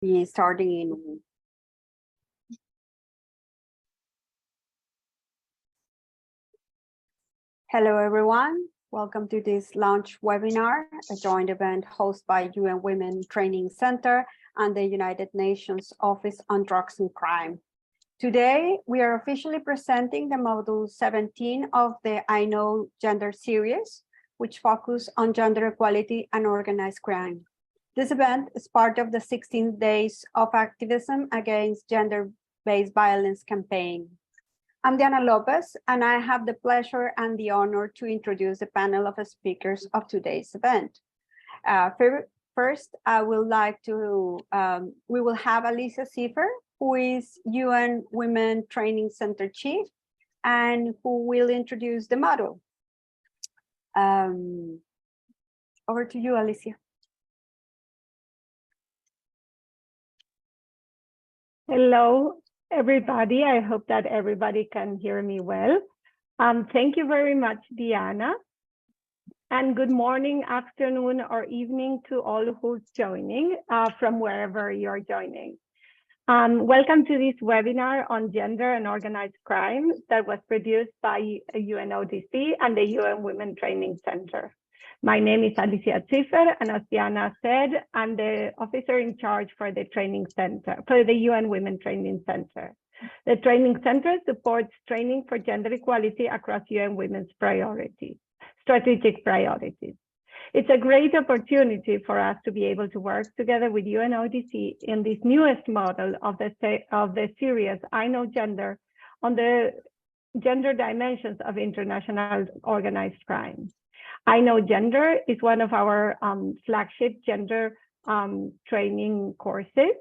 be starting in. Hello, everyone. Welcome to this launch webinar, a joint event hosted by UNWomen Training Center and the United Nations Office on Drugs and Crime. Today, we are officially presenting the module 17 of the I Know Gender series, which focus on gender equality and organized crime. This event is part of the 16 Days of Activism Against Gender-Based Violence campaign. I'm Diana Lopez, and I have the pleasure and the honor to introduce the panel of speakers of today's event. First, I would like to, we will have Alicia Siefer, who is UNWomen Training Center Chief, and who will introduce the model. Over to you, Alicia. Hello, everybody. I hope that everybody can hear me well. Thank you very much, Diana. And good morning, afternoon, or evening to all who's joining from wherever you're joining. Welcome to this webinar on gender and organized crime that was produced by UNODC and the UNWomen Training Center. My name is Alicia Siefer, and as Diana said, I'm the officer in charge for the training center, for the UNWomen Training Center. The training center supports training for gender equality across UNWomen's strategic priorities. It's a great opportunity for us to be able to work together with UNODC in this newest model of the series I Know Gender on the gender dimensions of international organized crime. I Know Gender is one of our flagship gender training courses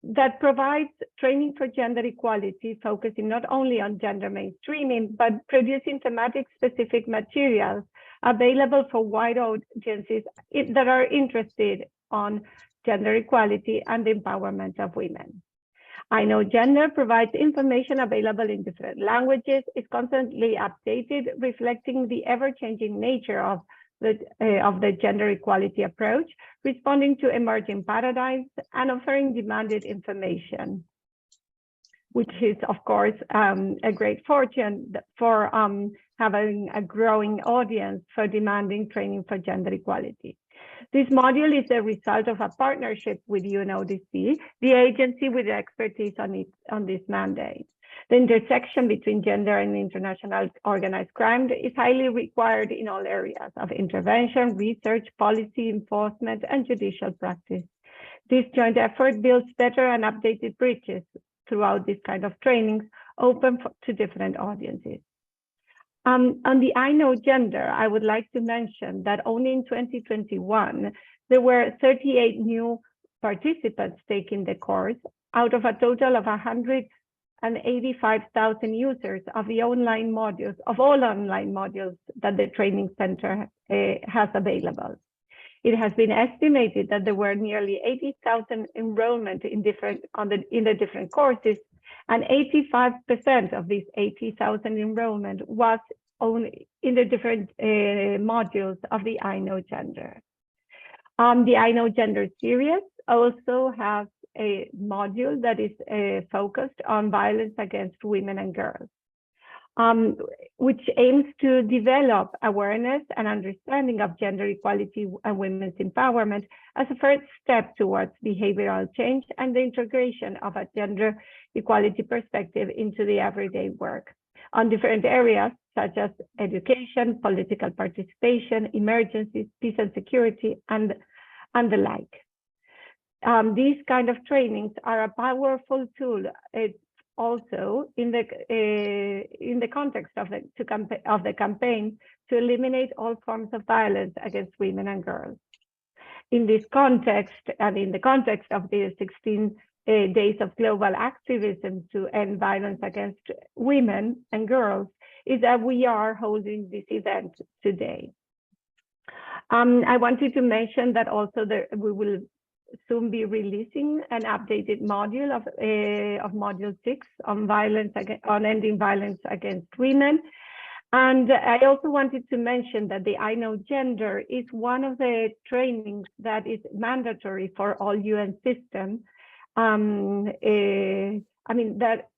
that provides training for gender equality, focusing not only on gender mainstreaming, but producing thematic specific materials available for wide audiences that are interested on gender equality and the empowerment of women. I Know Gender provides information available in different languages, is constantly updated, reflecting the ever-changing nature of the gender equality approach, responding to emerging paradigms and offering demanded information, which is, of course, a great fortune for having a growing audience for demanding training for gender equality. This module is a result of a partnership with UNODC, the agency with expertise on this mandate. The intersection between gender and international organized crime is highly required in all areas of intervention, research, policy, enforcement, and judicial practice. This joint effort builds better and updated bridges throughout this kind of trainings, open to different audiences. On the I Know Gender, I would like to mention that only in 2021, there were 38 new participants taking the course out of a total of 185,000 users of the online modules, of all online modules that the training center has available. It has been estimated that there were nearly 80,000 enrollment in the different courses, and 85% of this 80,000 enrollment was only in the different modules of the I Know Gender. The I Know Gender series also has a module that is focused on violence against women and girls, which aims to develop awareness and understanding of gender equality and women's empowerment as a first step towards behavioral change and the integration of a gender equality perspective into the everyday work on different areas such as education, political participation, emergencies, peace and security, and the like. These kind of trainings are a powerful tool also in the context of the campaign to eliminate all forms of violence against women and girls. In this context, and in the context of the 16 days of global activism to end violence against women and girls, is that we are holding this event today. I wanted to mention that also we will soon be releasing an updated module of module 6 on ending violence against women. And I also wanted to mention that the I Know Gender is one of the trainings that is mandatory for all UN systems I mean, that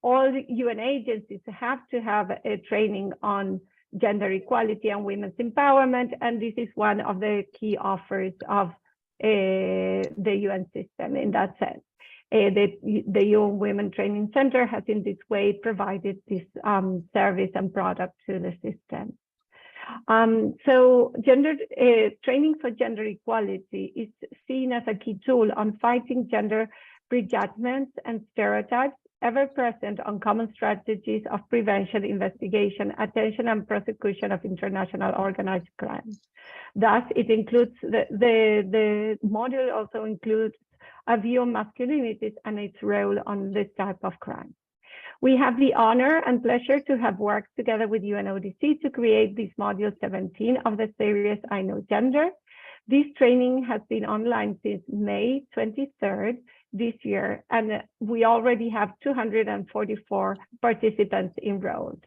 all the UN agencies have to have a training on gender equality and women's empowerment, and this is one of the key offers of the UN system in that sense. The UN Women Training Center has in this way provided this service and product to the system. So training for gender equality is seen as a key tool on fighting gender prejudgments and stereotypes ever present on common strategies of prevention, investigation, attention, and prosecution of international organized crime. Thus, it includes the module also includes a view on masculinities and its role on this type of crime. We have the honor and pleasure to have worked together with UNODC to create this module 17 of the series I Know Gender. This training has been online since May 23rd this year, and we already have 244 participants enrolled.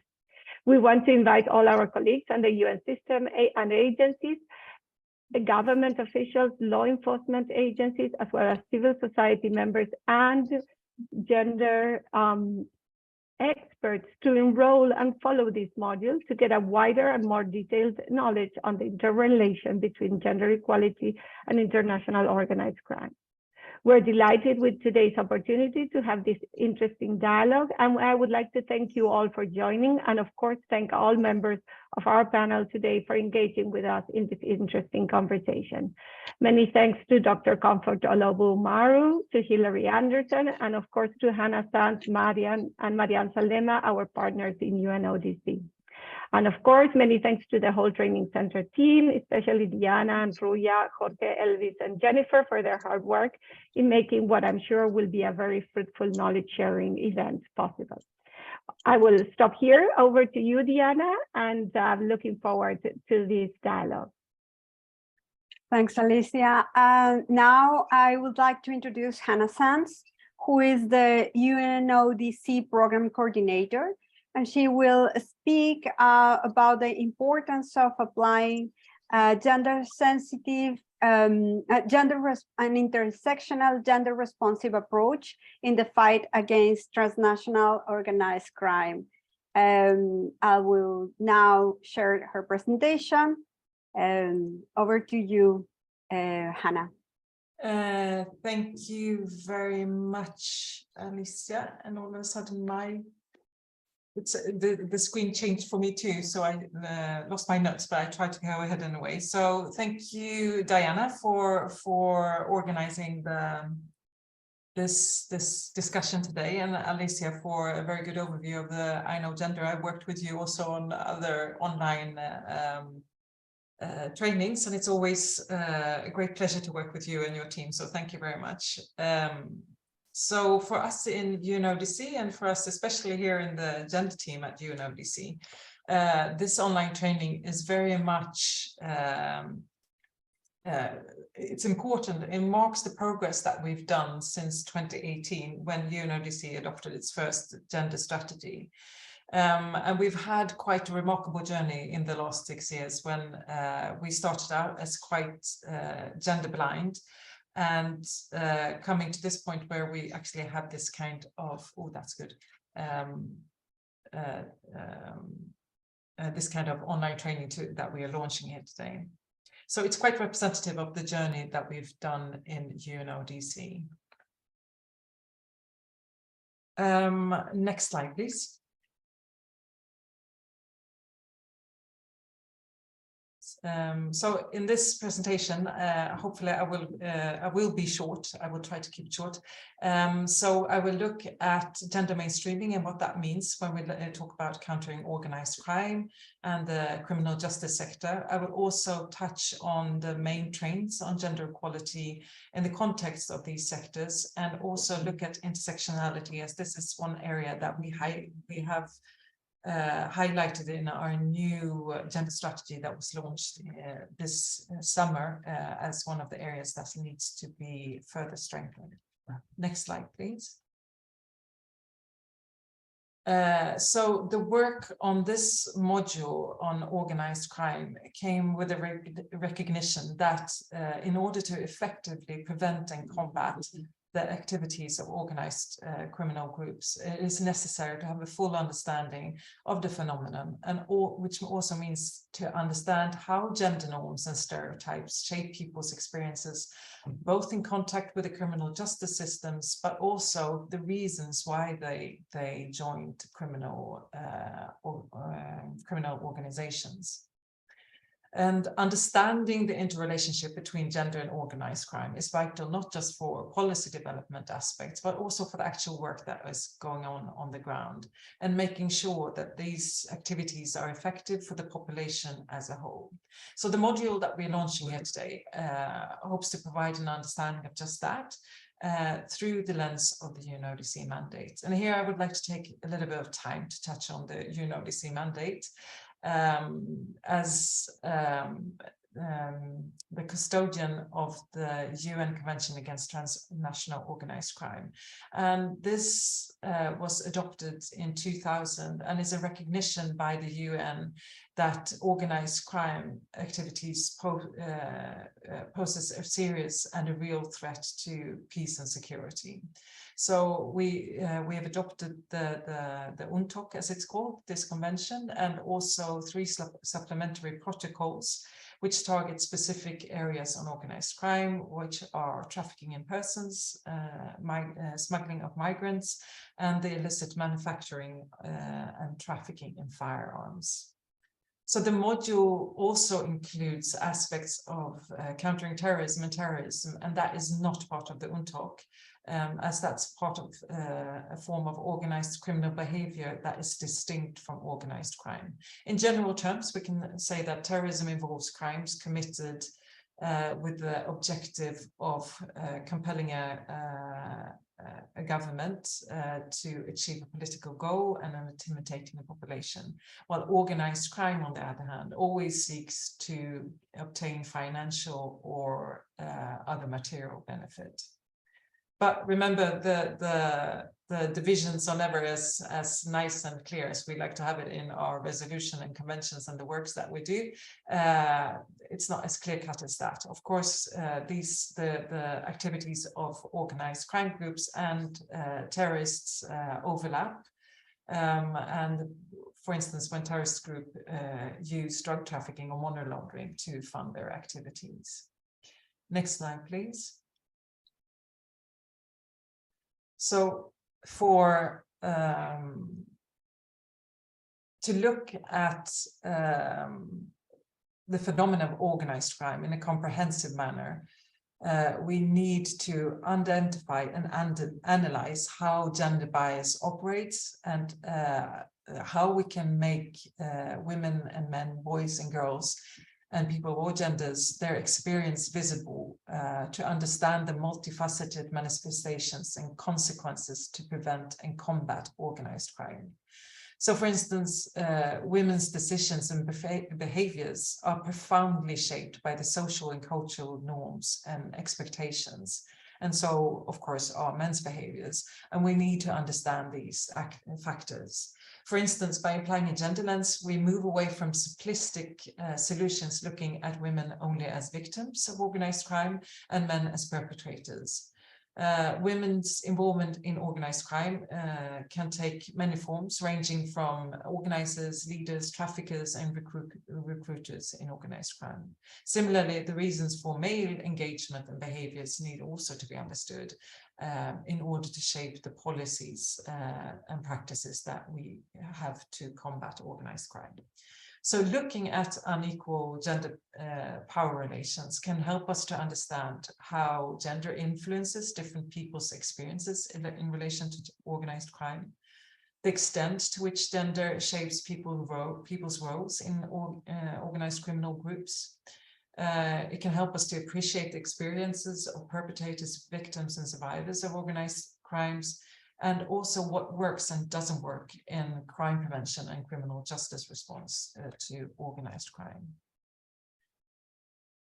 We want to invite all our colleagues and the UN system and agencies, the government officials, law enforcement agencies, as well as civil society members and gender experts to enroll and follow this module to get a wider and more detailed knowledge on the interrelation between gender equality and international organized crime. We're delighted with today's opportunity to have this interesting dialogue, and I would like to thank you all for joining, and of course, thank all members of our panel today for engaging with us in this interesting conversation. Many thanks to Dr. Comfort Olobu-Maru, to Hilary Anderson, and of course to Hannah Sanz, Marian Salema, our partners in UNODC. And of course, many thanks to the whole training center team, especially Diana and Ruya, Jorge, Elvis, and Jennifer for their hard work in making what I'm sure will be a very fruitful knowledge sharing event possible. I will stop here. Over to you, Diana, and I'm looking forward to this dialogue. Thanks, Alicia. Now I would like to introduce Hannah Sanz, who is the UNODC program coordinator, and she will speak about the importance of applying gender-sensitive, and intersectional gender-responsive approach in the fight against transnational organized crime. I will now share her presentation. Over to you, Hannah. Thank you very much, Alicia. And all of a sudden, the screen changed for me too, so I lost my notes, but I tried to go ahead anyway. So thank you, Diana, for organizing this discussion today, and Alicia for a very good overview of the I Know Gender. I worked with you also on other online trainings, and it's always a great pleasure to work with you and your team, so thank you very much. So for us in UNODC, and for us especially here in the gender team at UNODC, this online training is very much, it's important. It marks the progress that we've done since 2018, when UNODC adopted its first gender strategy. And we've had quite a remarkable journey in the last 6 years, when we started out as quite gender blind, and coming to this point where we actually have this kind of, oh, that's good, this kind of online training that we are launching here today. So it's quite representative of the journey that we've done in UNODC. Next slide, please. So in this presentation, hopefully I will be short. I will try to keep it short. So I will look at gender mainstreaming and what that means when we talk about countering organized crime and the criminal justice sector. I will also touch on the main trends on gender equality in the context of these sectors, and also look at intersectionality, as this is one area that we have highlighted in our new gender strategy that was launched this summer as one of the areas that needs to be further strengthened. Next slide, please. So the work on this module on organized crime came with a recognition that in order to effectively prevent and combat the activities of organized criminal groups, it is necessary to have a full understanding of the phenomenon, and which also means to understand how gender norms and stereotypes shape people's experiences, both in contact with the criminal justice systems, but also the reasons why they joined criminal organizations. And understanding the interrelationship between gender and organized crime is vital, not just for policy development aspects, but also for the actual work that is going on the ground, and making sure that these activities are effective for the population as a whole. So the module that we're launching here today hopes to provide an understanding of just that through the lens of the UNODC mandate. And here I would like to take a little bit of time to touch on the UNODC mandate. As the custodian of the UN Convention Against Transnational Organized Crime. And this was adopted in 2000 and is a recognition by the UN that organized crime activities poses a serious and a real threat to peace and security. So we have adopted the UNTOC, as it's called, this convention, and also 3 supplementary protocols which target specific areas on organized crime, which are trafficking in persons, smuggling of migrants, and the illicit manufacturing and trafficking in firearms. So the module also includes aspects of countering terrorism and terrorism, and that is not part of the UNTOC, as that's part of a form of organized criminal behavior that is distinct from organized crime. In general terms, we can say that terrorism involves crimes committed with the objective of compelling a government to achieve a political goal and intimidating the population, while organized crime, on the other hand, always seeks to obtain financial or other material benefit. But remember, the divisions are never as nice and clear as we like to have it in our resolution and conventions and the works that we do. It's not as clear-cut as that. Of course, the activities of organized crime groups and terrorists overlap. And for instance, when terrorist groups use drug trafficking or money laundering to fund their activities. Next slide, please. So for to look at the phenomenon of organized crime in a comprehensive manner, we need to identify and analyze how gender bias operates and how we can make women and men, boys and girls, and people of all genders, their experience visible to understand the multifaceted manifestations and consequences to prevent and combat organized crime. So for instance, women's decisions and behaviors are profoundly shaped by the social and cultural norms and expectations. And so, of course, are men's behaviors. And we need to understand these factors. For instance, by applying a gender lens, we move away from simplistic solutions looking at women only as victims of organized crime and men as perpetrators. Women's involvement in organized crime can take many forms, ranging from organizers, leaders, traffickers, and recruiters in organized crime. Similarly, the reasons for male engagement and behaviors need also to be understood in order to shape the policies and practices that we have to combat organized crime. So looking at unequal gender power relations can help us to understand how gender influences different people's experiences in relation to organized crime, the extent to which gender shapes people's roles in organized criminal groups. It can help us to appreciate the experiences of perpetrators, victims, and survivors of organized crimes, and also what works and doesn't work in crime prevention and criminal justice response to organized crime.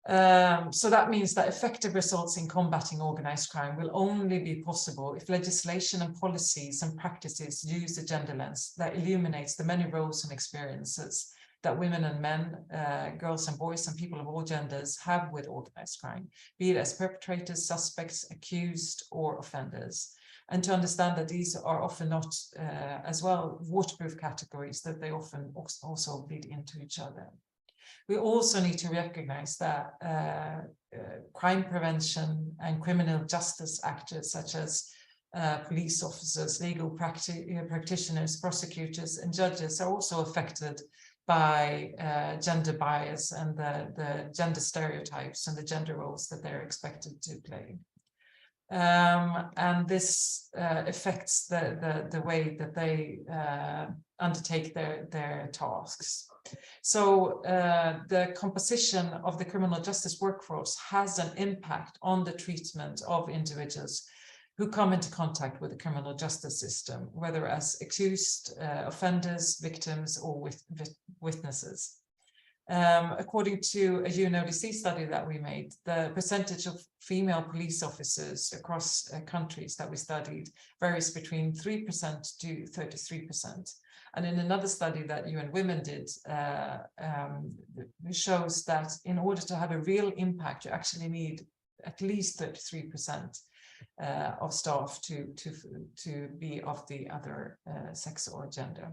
So that means that effective results in combating organized crime will only be possible if legislation and policies and practices use the gender lens that illuminates the many roles and experiences that women and men, girls and boys, and people of all genders have with organized crime, be it as perpetrators, suspects, accused, or offenders. And to understand that these are often not, as well, waterproof categories, that they often also bleed into each other. We also need to recognize that crime prevention and criminal justice actors such as police officers, legal practitioners, prosecutors, and judges are also affected by gender bias and the gender stereotypes and the gender roles that they're expected to play. And this affects the way that they undertake their tasks. So the composition of the criminal justice workforce has an impact on the treatment of individuals who come into contact with the criminal justice system, whether as accused, offenders, victims, or witnesses. According to a UNODC study that we made, the percentage of female police officers across countries that we studied varies between 3% to 33%. And in another study that UNWomen did, shows that in order to have a real impact, you actually need at least 33% of staff to be of the other sex or gender.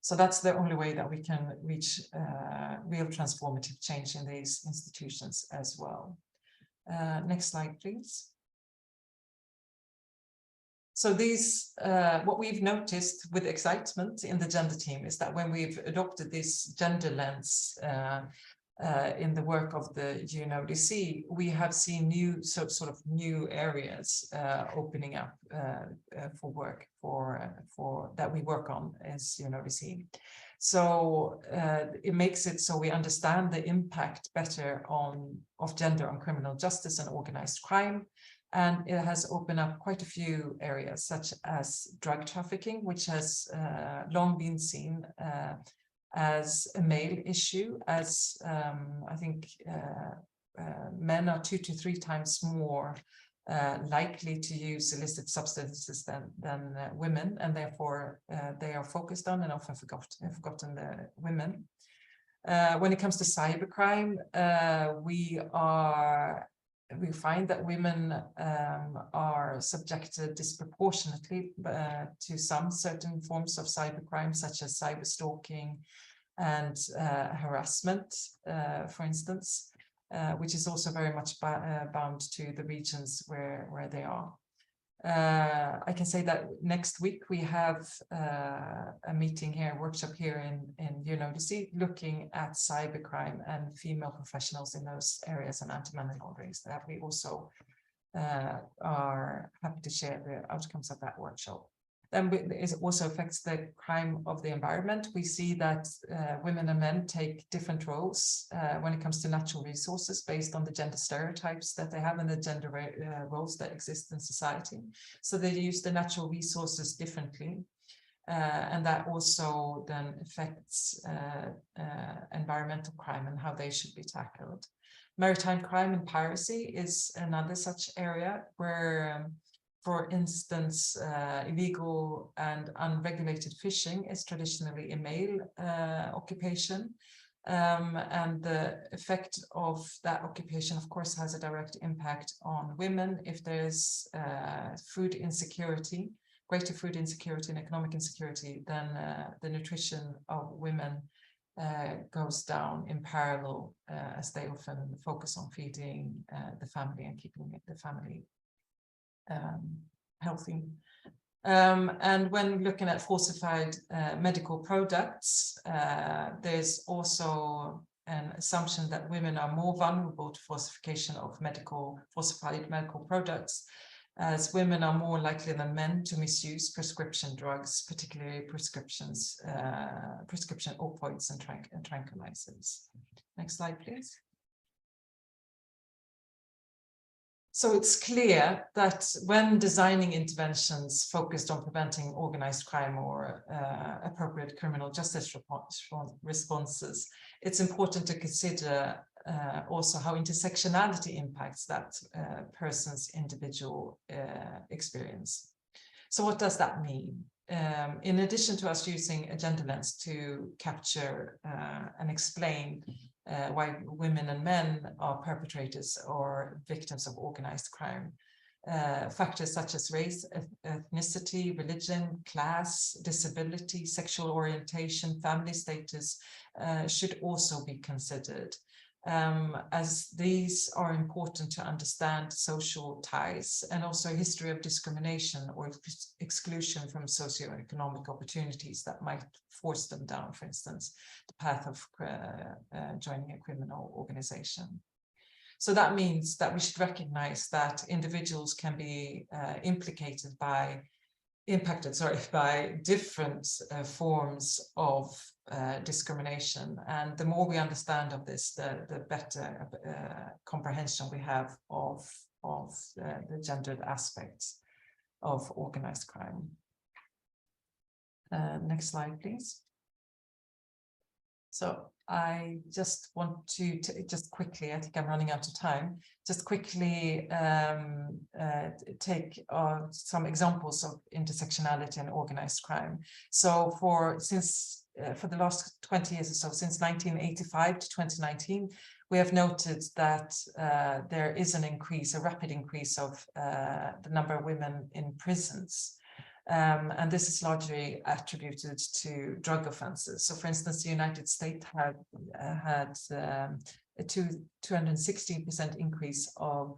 So that's the only way that we can reach real transformative change in these institutions as well. Next slide, please. So these, what we've noticed with excitement in the gender team is that when we've adopted this gender lens in the work of the UNODC, we have seen new sort of new areas opening up for work for that we work on as UNODC. So it makes it so we understand the impact better of gender on criminal justice and organized crime. And it has opened up quite a few areas, such as drug trafficking, which has long been seen as a male issue, as I think men are 2 to 3 times more likely to use illicit substances than women, and therefore they are focused on and often forgotten the women. When it comes to cybercrime, we find that women are subjected disproportionately to some certain forms of cybercrime, such as cyberstalking and harassment, for instance, which is also very much bound to the regions where they are. I can say that next week we have a meeting here, a workshop here in UNODC, looking at cybercrime and female professionals in those areas and anti-money laundering, that we also are happy to share the outcomes of that workshop. Then it also affects the crime of the environment. We see that women and men take different roles when it comes to natural resources based on the gender stereotypes that they have and the gender roles that exist in society. So they use the natural resources differently. And that also then affects environmental crime and how they should be tackled. Maritime crime and piracy is another such area where for instance, illegal and unregulated fishing is traditionally a male occupation. And the effect of that occupation, of course, has a direct impact on women. If there's food insecurity, greater food insecurity and economic insecurity, then the nutrition of women goes down in parallel as they often focus on feeding the family and keeping the family healthy. And when looking at falsified medical products, there's also an assumption that women are more vulnerable to falsification of falsified medical products, as women are more likely than men to misuse prescription drugs, particularly prescription opioids and tranquilizers. Next slide, please. So it's clear that when designing interventions focused on preventing organized crime or appropriate criminal justice responses, it's important to consider also how intersectionality impacts that person's individual experience. So what does that mean? In addition to us using a gender lens to capture and explain why women and men are perpetrators or victims of organized crime, factors such as race, ethnicity, religion, class, disability, sexual orientation, family status should also be considered, as these are important to understand social ties and also a history of discrimination or exclusion from socioeconomic opportunities that might force them down, for instance, the path of joining a criminal organization. So that means that we should recognize that individuals can be impacted by different forms of discrimination. And the more we understand of this, the better comprehension we have of the gendered aspects of organized crime. Next slide, please. So I just want to just quickly, I think I'm running out of time, just quickly take some examples of intersectionality and organized crime. So for the last 20 years or so, since 1985 to 2019, we have noted that there is a rapid increase of the number of women in prisons. And this is largely attributed to drug offenses. So for instance, the United States had a 216% increase of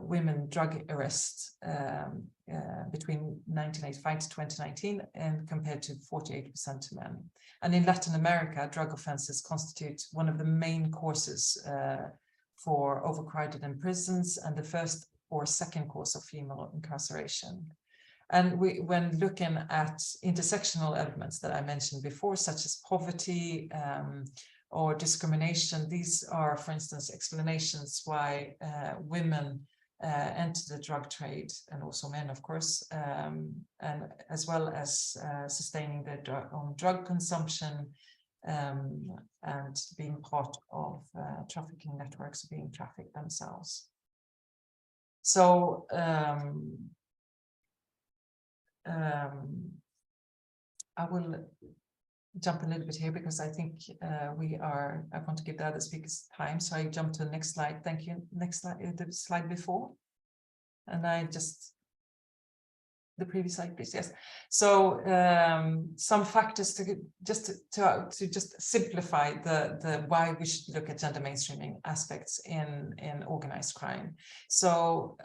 women drug arrests between 1985 to 2019, and compared to 48% to men. And in Latin America, drug offenses constitute one of the main causes for overcrowded in prisons and the first or second cause of female incarceration. And when looking at intersectional elements that I mentioned before, such as poverty or discrimination, these are, for instance, explanations why women enter the drug trade, and also men, of course, and as well as sustaining their own drug consumption and being part of trafficking networks, being trafficked themselves. So I will jump a little bit here because I think I want to give the other speakers time. So I jump to the next slide. Thank you. Next slide, the slide before. And the previous slide, please. Yes. So some factors to just simplify the why we should look at gender mainstreaming aspects in organized crime. So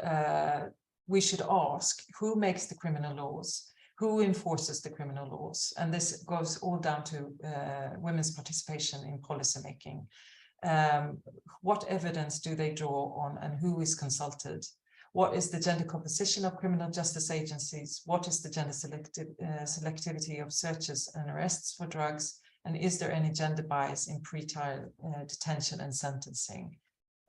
we should ask, who makes the criminal laws? Who enforces the criminal laws? And this goes all down to women's participation in policymaking. What evidence do they draw on, and who is consulted? What is the gender composition of criminal justice agencies? What is the gender selectivity of searches and arrests for drugs? And is there any gender bias in pretrial detention and sentencing?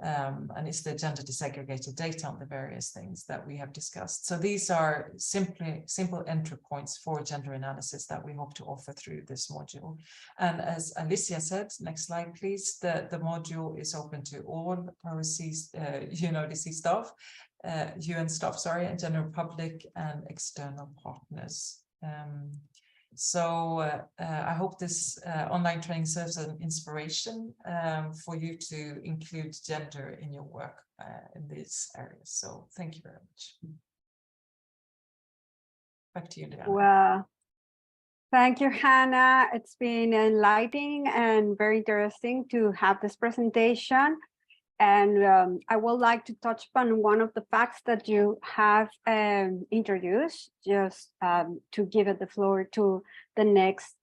And is there gender disaggregated data on the various things that we have discussed? So these are simple entry points for gender analysis that we hope to offer through this module. And as Alicia said, next slide, please, the module is open to all UNODC staff, UN staff, sorry, and general public and external partners. So I hope this online training serves as an inspiration for you to include gender in your work in these areas. So thank you very much. Back to you, Diana. Well, thank you, Hannah. It's been enlightening and very interesting to have this presentation. And I would like to touch upon one of the facts that you have introduced, just to give it the floor to the next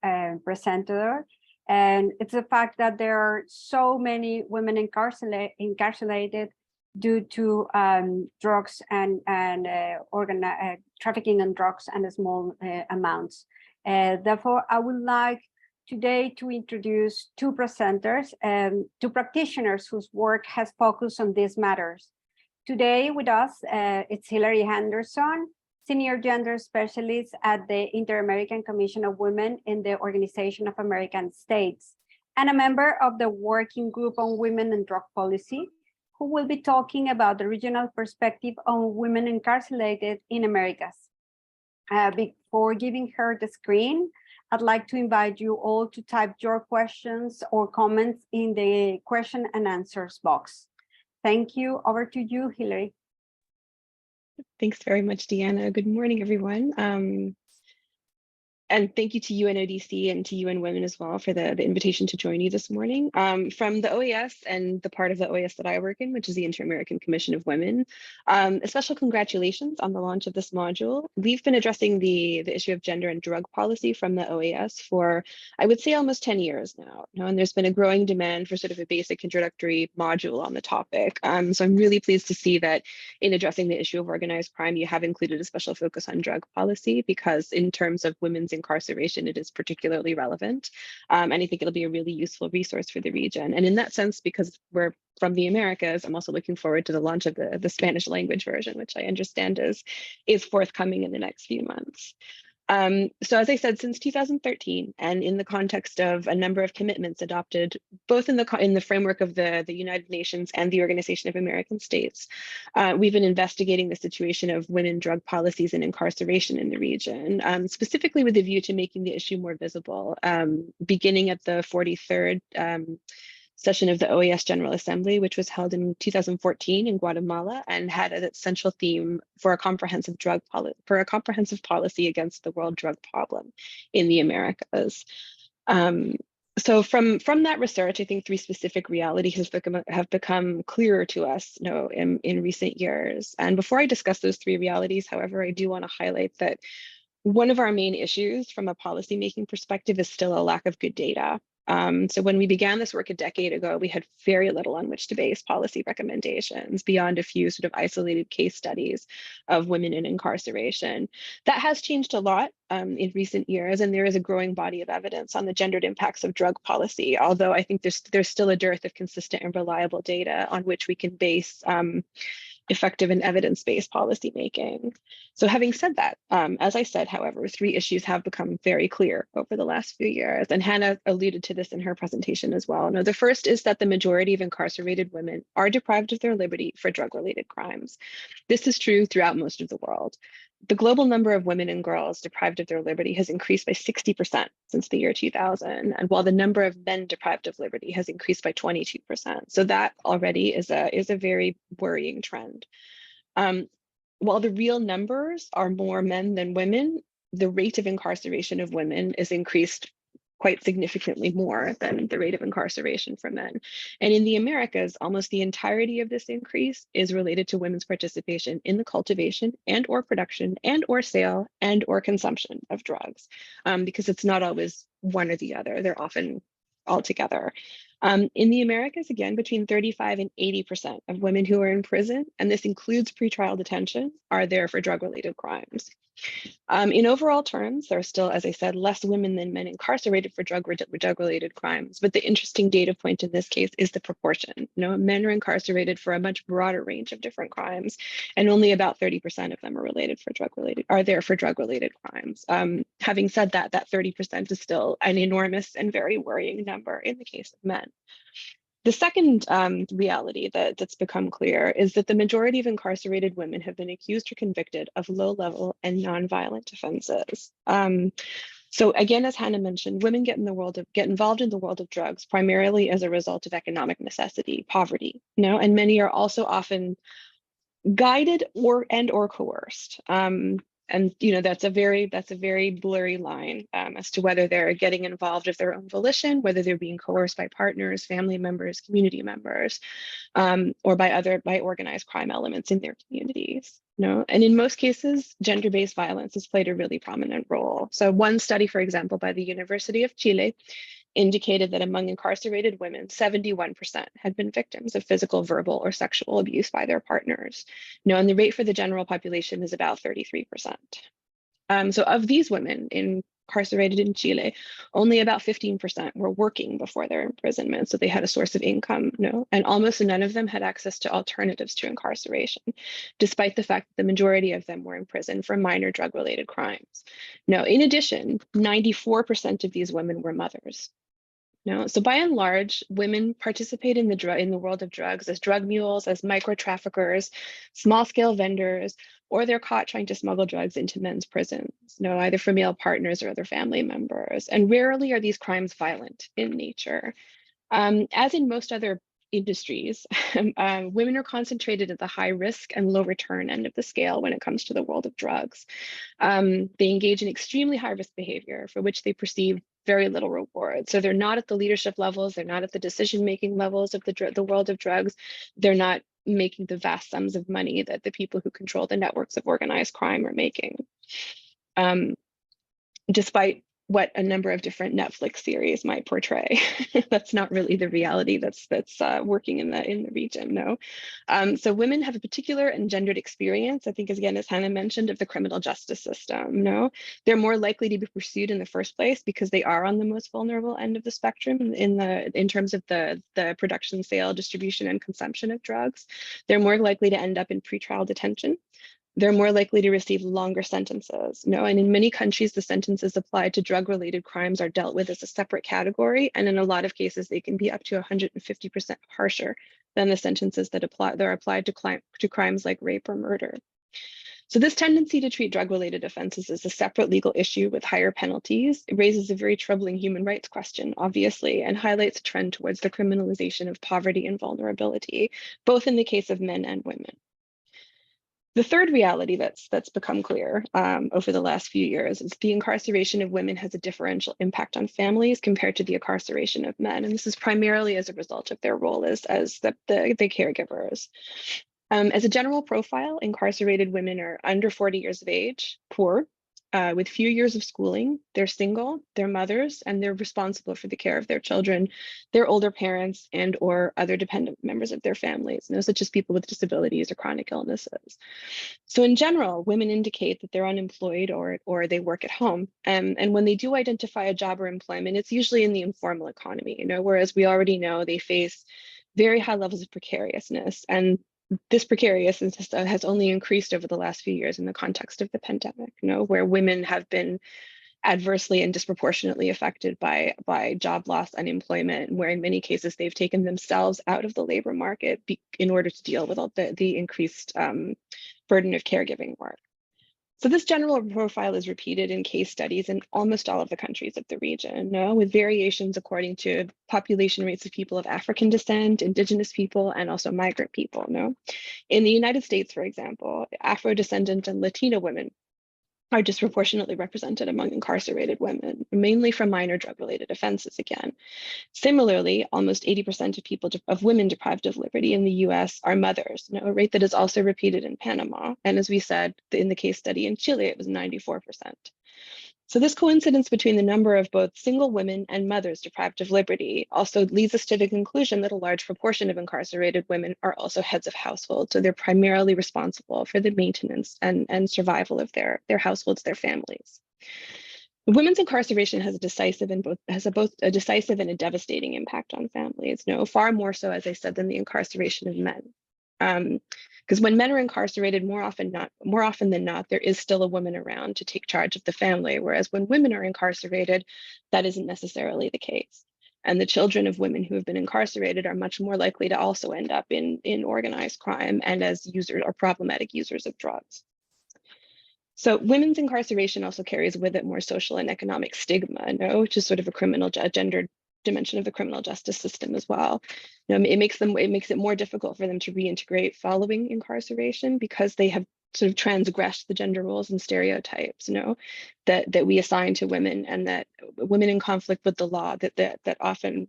presenter. And it's the fact that there are so many women incarcerated due to drugs and trafficking in drugs and small amounts. Therefore, I would like today to introduce two presenters and two practitioners whose work has focused on these matters. Today with us, it's Hilary Henderson, Senior Gender Specialist at the Inter-American Commission of Women in the Organization of American States. and a member of the Working Group on Women and Drug Policy, who will be talking about the regional perspective on women incarcerated in Americas. Before giving her the screen, I'd like to invite you all to type your questions or comments in the question and answers box. Thank you. Over to you, Hilary. Thanks very much, Deanna. Good morning, everyone. And thank you to UNODC and to UNWomen as well for the invitation to join you this morning. From the OAS and the part of the OAS that I work in, which is the Inter-American Commission of Women, a special congratulations on the launch of this module. We've been addressing the issue of gender and drug policy from the OAS for, I would say, almost 10 years now. And there's been a growing demand for sort of a basic introductory module on the topic. So I'm really pleased to see that in addressing the issue of organized crime, you have included a special focus on drug policy, because in terms of women's incarceration, it is particularly relevant. And I think it'll be a really useful resource for the region. And in that sense, because we're from the Americas, I'm also looking forward to the launch of the Spanish language version, which I understand is forthcoming in the next few months. So as I said, since 2013, and in the context of a number of commitments adopted both in the framework of the United Nations and the Organization of American States, we've been investigating the situation of women drug policies and incarceration in the region, specifically with a view to making the issue more visible, beginning at the 43rd session of the OAS General Assembly, which was held in 2014 in Guatemala, and had as its central theme for a comprehensive policy against the world drug problem in the Americas. So from that research, I think three specific realities have become clearer to us, in recent years. And before I discuss those three realities, however, I do want to highlight that one of our main issues from a policymaking perspective is still a lack of good data. So when we began this work a decade ago, we had very little on which to base policy recommendations beyond a few sort of isolated case studies of women in incarceration. That has changed a lot in recent years, and there is a growing body of evidence on the gendered impacts of drug policy, although I think there's still a dearth of consistent and reliable data on which we can base effective and evidence-based policymaking. So having said that, as I said, however, three issues have become very clear over the last few years, and Hannah alluded to this in her presentation as well. Now, the first is that the majority of incarcerated women are deprived of their liberty for drug-related crimes. This is true throughout most of the world. The global number of women and girls deprived of their liberty has increased by 60% since the year 2000, and while the number of men deprived of liberty has increased by 22%. So that already is a very worrying trend. While the real numbers are more men than women, the rate of incarceration of women is increased quite significantly more than the rate of incarceration for men. And in the Americas, almost the entirety of this increase is related to women's participation in the cultivation and or production and or sale and or consumption of drugs, because it's not always one or the other, they're often all together. In the Americas, again, between 35 and 80% of women who are in prison, and this includes pretrial detention, are there for drug-related crimes. In overall terms, there are still, as I said, less women than men incarcerated for drug-related crimes. But the interesting data point in this case is the proportion. Men are incarcerated for a much broader range of different crimes, and only about 30% of them are there for drug-related crimes. Having said that, that 30% is still an enormous and very worrying number in the case of men. The second reality that's become clear is that the majority of incarcerated women have been accused or convicted of low-level and nonviolent offenses. So again, as Hannah mentioned, women get involved in the world of drugs primarily as a result of economic necessity, poverty, and many are also often guided or coerced. And that's a very blurry line as to whether they're getting involved of their own volition, whether they're being coerced by partners, family members, community members, or by organized crime elements in their communities. And in most cases, gender-based violence has played a really prominent role. So one study, for example, by the University of Chile indicated that among incarcerated women, 71% had been victims of physical, verbal, or sexual abuse by their partners. And the rate for the general population is about 33%. So of these women incarcerated in Chile, only about 15% were working before their imprisonment, so they had a source of income, and almost none of them had access to alternatives to incarceration, despite the fact that the majority of them were in prison for minor drug-related crimes. Now, in addition, 94% of these women were mothers. No, so by and large, women participate in the world of drugs as drug mules, as micro traffickers, small scale vendors, or they're caught trying to smuggle drugs into men's prisons, no, either for male partners or other family members. And rarely are these crimes violent in nature. As in most other industries, women are concentrated at the high risk and low return end of the scale when it comes to the world of drugs. They engage in extremely high risk behavior for which they perceive very little reward. So they're not at the leadership levels, they're not at the decision-making levels of the world of drugs. They're not making the vast sums of money that the people who control the networks of organized crime are making. Despite what a number of different Netflix series might portray. That's not really the reality that's working in the region, no. So women have a particular and gendered experience, I think, again, as Hannah mentioned, of the criminal justice system, no. They're more likely to be pursued in the first place because they are on the most vulnerable end of the spectrum in terms of the production, sale, distribution, and consumption of drugs. They're more likely to end up in pretrial detention. They're more likely to receive longer sentences. No, and in many countries, the sentences applied to drug-related crimes are dealt with as a separate category, and in a lot of cases, they can be up to 150% harsher than the sentences that are applied to crimes like rape or murder. So this tendency to treat drug-related offenses as a separate legal issue with higher penalties raises a very troubling human rights question, obviously, and highlights a trend towards the criminalization of poverty and vulnerability, both in the case of men and women. The third reality that's become clear over the last few years is the incarceration of women has a differential impact on families compared to the incarceration of men. And this is primarily as a result of their role as the caregivers. As a general profile, incarcerated women are under 40 years of age, poor, with few years of schooling. They're single, they're mothers, and they're responsible for the care of their children, their older parents, and or other dependent members of their families, such as people with disabilities or chronic illnesses. So in general, women indicate that they're unemployed or they work at home. And when they do identify a job or employment, it's usually in the informal economy, whereas we already know they face very high levels of precariousness. And this precariousness has only increased over the last few years in the context of the pandemic, where women have been adversely and disproportionately affected by job loss, unemployment, where in many cases they've taken themselves out of the labor market in order to deal with all the increased burden of caregiving work. So this general profile is repeated in case studies in almost all of the countries of the region, with variations according to population rates of people of African descent, indigenous people, and also migrant people. In the United States, for example, Afro-descendant and Latino women are disproportionately represented among incarcerated women, mainly from minor drug-related offenses again. Similarly, almost 80% of women deprived of liberty in the US are mothers, a rate that is also repeated in Panama. And as we said, in the case study in Chile, it was 94%. So this coincidence between the number of both single women and mothers deprived of liberty also leads us to the conclusion that a large proportion of incarcerated women are also heads of households. So they're primarily responsible for the maintenance and survival of their households, their families. Women's incarceration has both a decisive and a devastating impact on families, far more so, as I said, than the incarceration of men. Because when men are incarcerated, more often than not, there is still a woman around to take charge of the family, whereas when women are incarcerated, that isn't necessarily the case. And the children of women who have been incarcerated are much more likely to also end up in organized crime and as users or problematic users of drugs. So women's incarceration also carries with it more social and economic stigma, which is sort of a gendered dimension of the criminal justice system as well. It makes it more difficult for them to reintegrate following incarceration because they have sort of transgressed the gender roles and stereotypes, that we assign to women, and that women in conflict with the law that often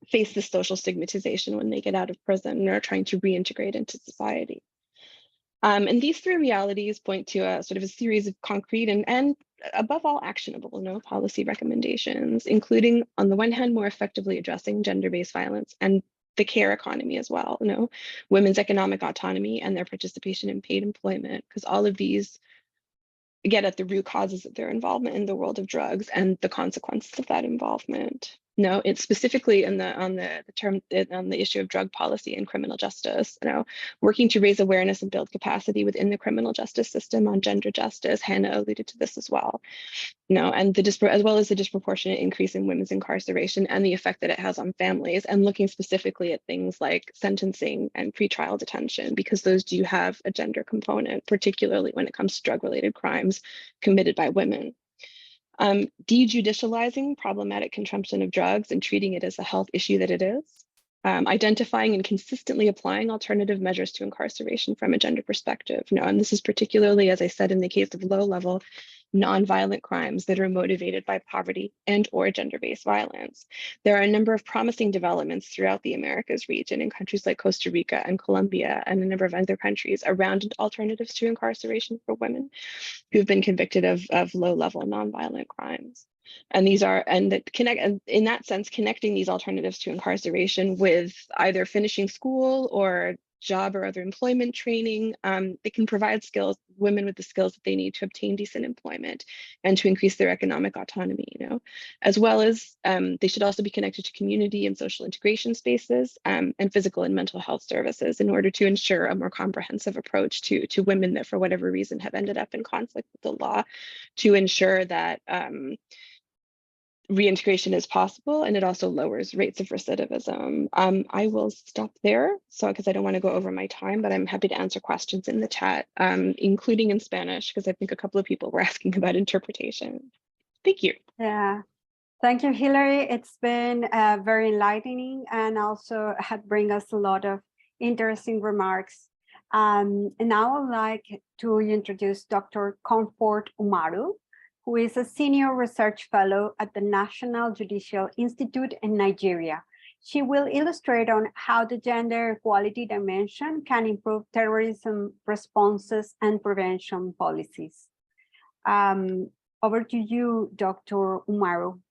face this social stigmatization when they get out of prison and are trying to reintegrate into society. And these three realities point to a sort of a series of concrete and above all actionable policy recommendations, including on the one hand, more effectively addressing gender-based violence and the care economy as well, women's economic autonomy and their participation in paid employment, because all of these get at the root causes of their involvement in the world of drugs and the consequences of that involvement. No, it's specifically on the issue of drug policy and criminal justice. Working to raise awareness and build capacity within the criminal justice system on gender justice. Hannah alluded to this as well. And as well as the disproportionate increase in women's incarceration and the effect that it has on families, and looking specifically at things like sentencing and pretrial detention, because those do have a gender component, particularly when it comes to drug-related crimes committed by women. Dejudicializing problematic consumption of drugs and treating it as a health issue that it is. Identifying and consistently applying alternative measures to incarceration from a gender perspective. And this is particularly, as I said, in the case of low-level nonviolent crimes that are motivated by poverty and or gender-based violence. There are a number of promising developments throughout the Americas region in countries like Costa Rica and Colombia and a number of other countries around alternatives to incarceration for women who've been convicted of low-level nonviolent crimes. And these are, in that sense, connecting these alternatives to incarceration with either finishing school or job or other employment training. They can provide women with the skills that they need to obtain decent employment and to increase their economic autonomy, as well as they should also be connected to community and social integration spaces and physical and mental health services in order to ensure a more comprehensive approach to women that for whatever reason have ended up in conflict with the law, to ensure that reintegration is possible, and it also lowers rates of recidivism. I will stop there, because I don't want to go over my time, but I'm happy to answer questions in the chat, including in Spanish, because I think a couple of people were asking about interpretation. Thank you. Yeah, thank you, Hilary. It's been very enlightening and also had bring us a lot of interesting remarks. And now I'd like to introduce Dr. Comfort Umaru, who is a senior research fellow at the National Judicial Institute in Nigeria. She will illustrate on how the gender equality dimension can improve terrorism responses and prevention policies. Over to you, Dr. Umaru.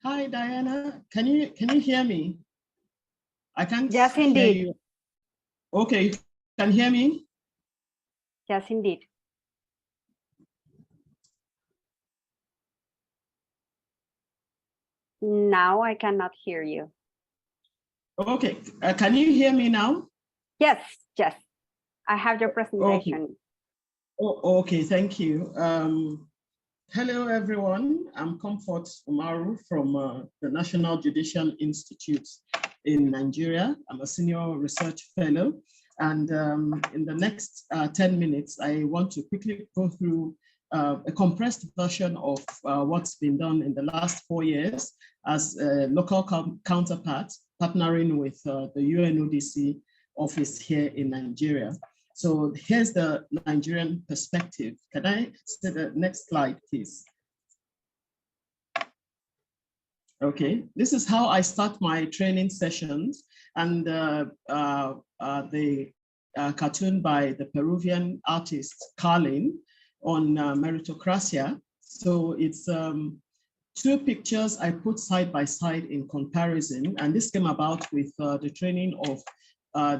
Hi, Diana. Can you hear me? I can't. Yes, indeed. Hear you. Okay, can you hear me? Yes, indeed. Now I cannot hear you. Okay, can you hear me now? Yes, yes. I have your presentation. Okay. Oh, okay, thank you. Hello, everyone. I'm Comfort Umaru from the National Judicial Institute in Nigeria. I'm a senior research fellow. And in the next 10 minutes, I want to quickly go through a compressed version of what's been done in the last 4 years as a local counterpart, partnering with the UNODC office here in Nigeria. So here's the Nigerian perspective. Can I see the next slide, please? Okay, this is how I start my training sessions. And the cartoon by the Peruvian artist Carlin on meritocracy. So it's 2 pictures I put side by side in comparison. And this came about with the training of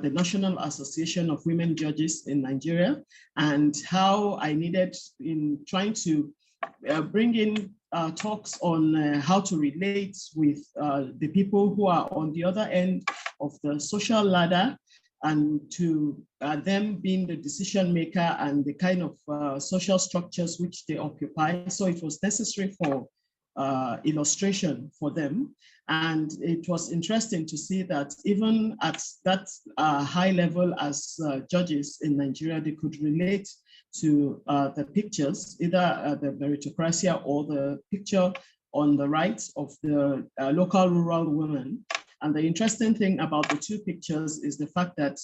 the National Association of Women Judges in Nigeria, and how I needed, in trying to bring in talks on how to relate with the people who are on the other end of the social ladder, and to them being the decision maker and the kind of social structures which they occupy. So it was necessary for illustration for them. And it was interesting to see that even at that high level as judges in Nigeria, they could relate to the pictures, either the meritocracy or the picture on the right of the local rural women. And the interesting thing about the 2 pictures is the fact that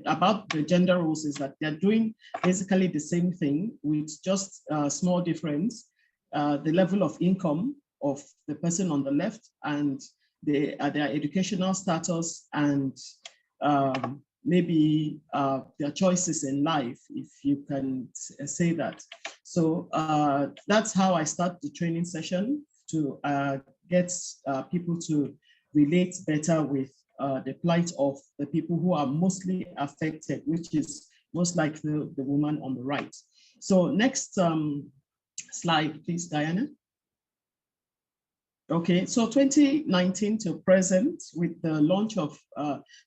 about the gender roles is that they're doing basically the same thing with just a small difference, the level of income of the person on the left and their educational status and maybe their choices in life, if you can say that. So that's how I start the training session, to get people to relate better with the plight of the people who are mostly affected, which is most likely the woman on the right. So next slide, please, Diana. Okay, so 2019 to present, with the launch of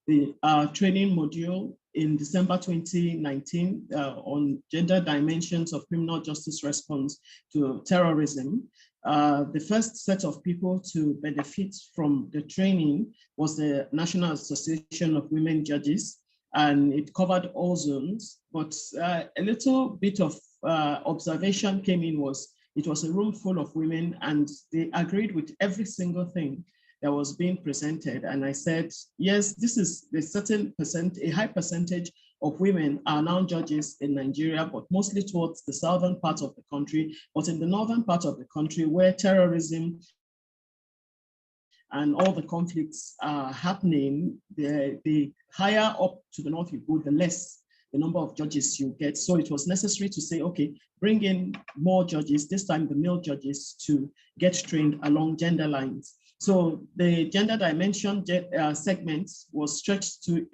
the training module in December 2019 on gender dimensions of criminal justice response to terrorism, the first set of people to benefit from the training was the National Association of Women Judges, and it covered all zones, but a little bit of observation came in was it was a room full of women and they agreed with every single thing that was being presented. And I said, yes, this is a high percentage of women are now judges in Nigeria, but mostly towards the southern part of the country. But in the northern part of the country where terrorism and all the conflicts are happening, the higher up to the north you go, the less the number of judges you get. So it was necessary to say, okay, bring in more judges, this time the male judges, to get trained along gender lines. So the gender dimension segment was stretched to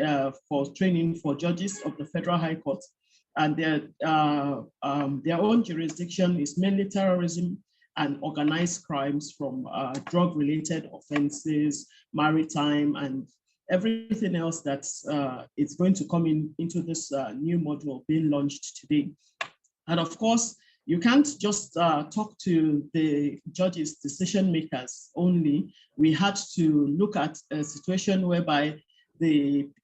for training for judges of the Federal High Court, and their own jurisdiction is mainly terrorism and organized crimes, from drug-related offenses, maritime, and everything else that's it's going to come into this new module being launched today. And of course, you can't just talk to the judges, decision makers only. We had to look at a situation whereby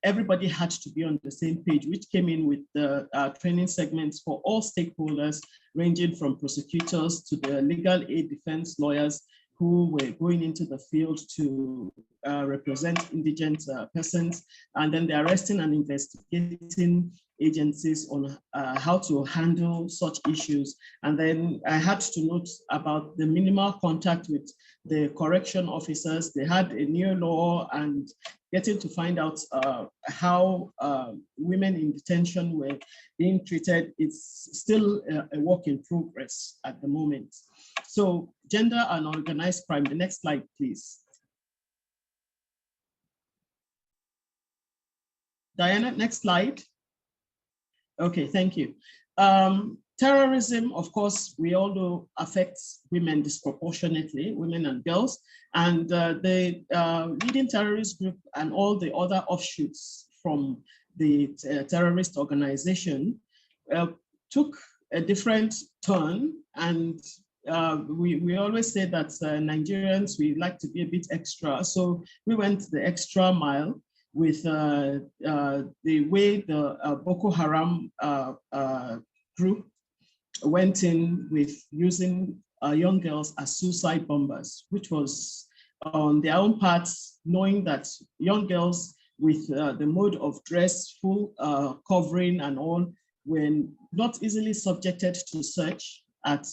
everybody had to be on the same page, which came in with the training segments for all stakeholders, ranging from prosecutors to the legal aid defense lawyers who were going into the field to represent indigent persons, and then the arresting and investigating agencies on how to handle such issues. And then I had to note about the minimal contact with the correction officers. They had a new law, and getting to find out how women in detention were being treated, it's still a work in progress at the moment. So gender and organized crime, the next slide, please. Diana, next slide. Okay, thank you. Terrorism, of course, we all know affects women disproportionately, women and girls, and the leading terrorist group and all the other offshoots from the terrorist organization took a different turn. And we always say that Nigerians, we like to be a bit extra. So we went the extra mile with the way the Boko Haram group went in with using young girls as suicide bombers, which was on their own parts, knowing that young girls with the mode of dress, full covering and all, were not easily subjected to search at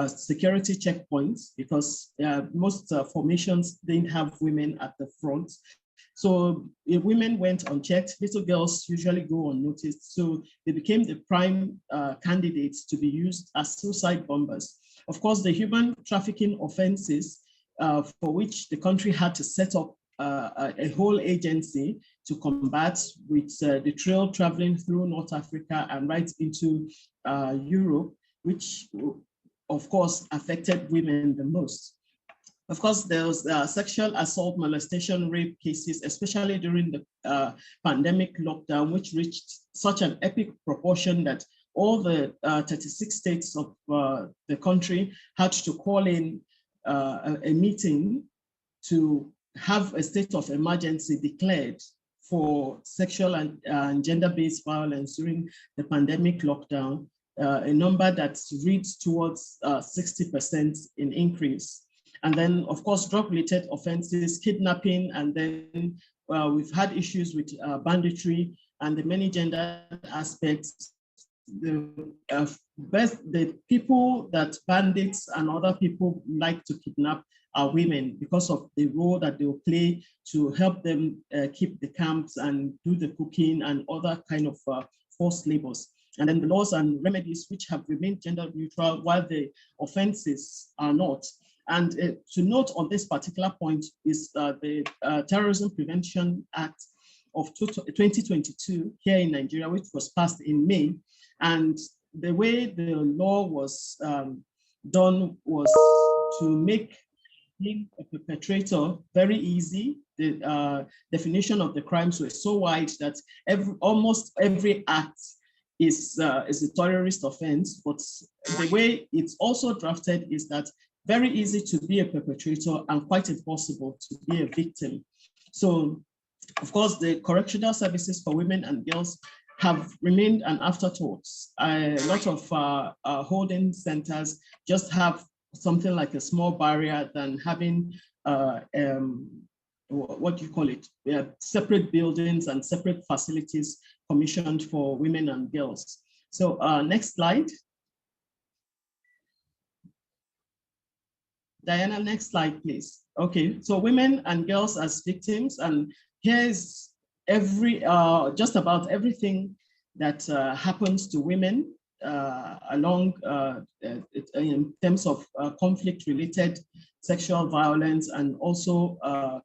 security checkpoints, because most formations didn't have women at the front. So if women went unchecked, little girls usually go unnoticed. So they became the prime candidates to be used as suicide bombers. Of course, the human trafficking offenses, for which the country had to set up a whole agency to combat, with the trail traveling through North Africa and right into Europe, which of course affected women the most. Of course, there was sexual assault, molestation, rape cases, especially during the pandemic lockdown, which reached such an epic proportion that all the 36 states of the country had to call in a meeting to have a state of emergency declared for sexual and gender-based violence during the pandemic lockdown, a number that reads towards 60% in increase. And then, of course, drug-related offenses, kidnapping, and then we've had issues with banditry and the many gender aspects. The people that bandits and other people like to kidnap are women, because of the role that they will play to help them keep the camps and do the cooking and other kind of forced labors. And then the laws and remedies, which have remained gender neutral while the offenses are not. And to note on this particular point is the Terrorism Prevention Act of 2022 here in Nigeria, which was passed in May. And the way the law was done was to make being a perpetrator very easy. The definition of the crimes were so wide that almost every act is a terrorist offense. But the way it's also drafted is that very easy to be a perpetrator and quite impossible to be a victim. So, of course, the correctional services for women and girls have remained an afterthought. A lot of holding centers just have something like a small barrier than having what do you call it? Separate buildings and separate facilities commissioned for women and girls. So next slide. Diana, next slide, please. Okay, so women and girls as victims, and here's just about everything that happens to women along in terms of conflict-related sexual violence and also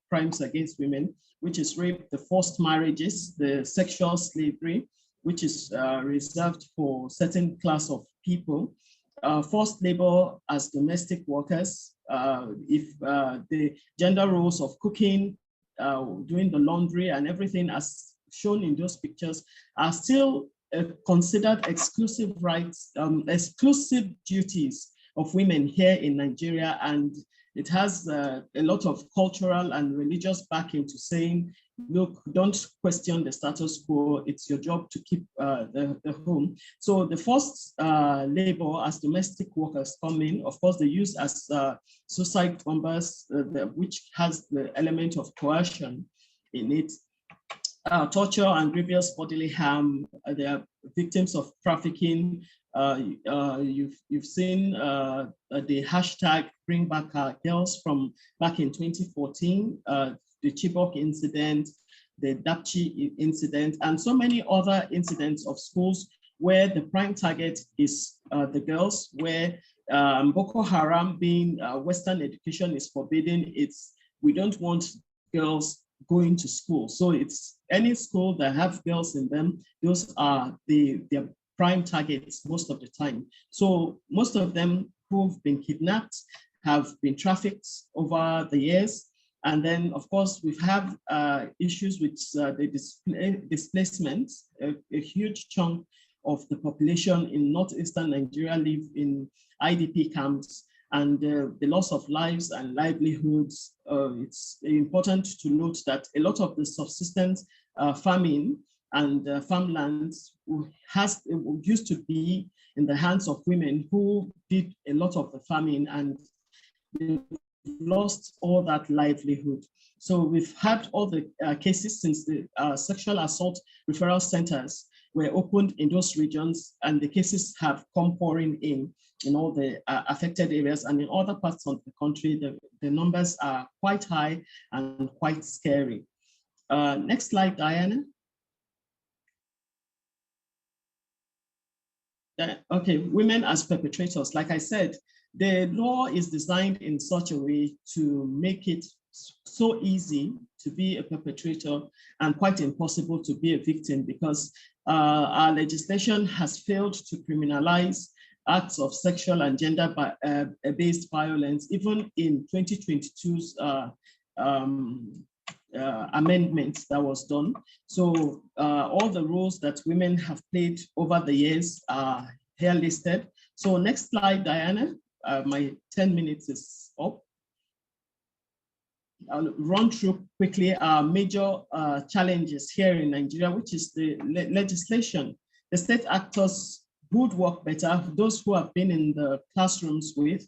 crimes against women, which is rape, the forced marriages, the sexual slavery, which is reserved for certain class of people, forced labor as domestic workers, if the gender roles of cooking, doing the laundry and everything as shown in those pictures are still considered exclusive rights, exclusive duties of women here in Nigeria. And it has a lot of cultural and religious backing to saying, look, don't question the status quo. It's your job to keep the home. So the forced labor as domestic workers come in, of course, they use as suicide bombers, which has the element of coercion in it. Torture and grievous bodily harm. They are victims of trafficking. You've seen the hashtag Bring Back Our Girls from back in 2014, the Chibok incident, the Dapchi incident, and so many other incidents of schools where the prime target is the girls, where Boko Haram being Western education is forbidden. We don't want girls going to school. So it's any school that have girls in them, those are their prime targets most of the time. So most of them who've been kidnapped have been trafficked over the years. And then, of course, we've had issues with the displacement. A huge chunk of the population in northeastern Nigeria live in IDP camps, and the loss of lives and livelihoods. It's important to note that a lot of the subsistence farming and farmlands used to be in the hands of women who did a lot of the farming, and they lost all that livelihood. So we've had all the cases since the sexual assault referral centers were opened in those regions, and the cases have come pouring in all the affected areas, and in other parts of the country, the numbers are quite high and quite scary. Next slide, Diana. Okay, women as perpetrators. Like I said, the law is designed in such a way to make it so easy to be a perpetrator and quite impossible to be a victim, because our legislation has failed to criminalize acts of sexual and gender-based violence, even in 2022's amendment that was done. So all the roles that women have played over the years are here listed. So next slide, Diana. My 10 minutes is up. I'll run through quickly our major challenges here in Nigeria, which is the legislation. The state actors would work better. Those who have been in the classrooms with